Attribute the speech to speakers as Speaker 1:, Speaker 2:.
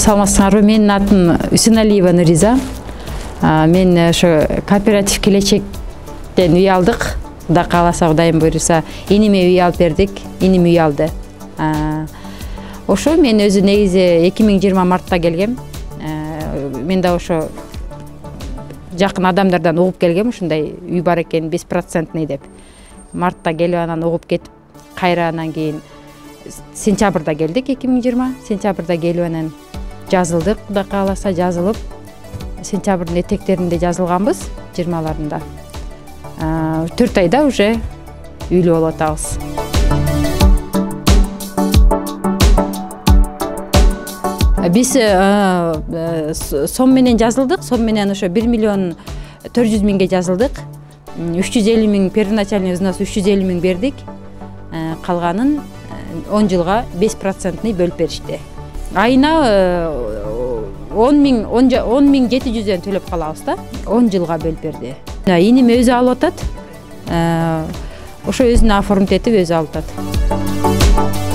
Speaker 1: саламатсыңарбы? Менин атым Үсеналиева Нуриза. Мен ошо кооператив келечектен үй алдык. Кудай кааласа, Кудайым буйруса, иниме үй алып бердик. Иним үй алды. Ошо мен өзү негизи 2020 мартта келгем. Мен да ошо жакын адамдардан угуп келгем, ушундай үй бар экен 5% деп. Мартта келип анан угуп кетип, кайра анан кийин сентябрда келдик, 2020. Сентябрда келип анан жазылдык, Кудай кааласа жазылып, сентябрдын этектеринде жазылганбыз, 20-ларында. 4 айда уже үйлүү болуп атабыз. Биз сом менен жазылдык, сом менен ошо 1 миллион 400 миңге жазылдык. 350 миң первоначальный взнос 350 миң бердик. Калганын 10 жылга 5% бөлүп беришти. Айына 10 миң 700 төлөп калабыз да, 10 жылга бөлүп берди. Иним өзү алып атат. Ошо өзүнө оформить этип өзү алып атат.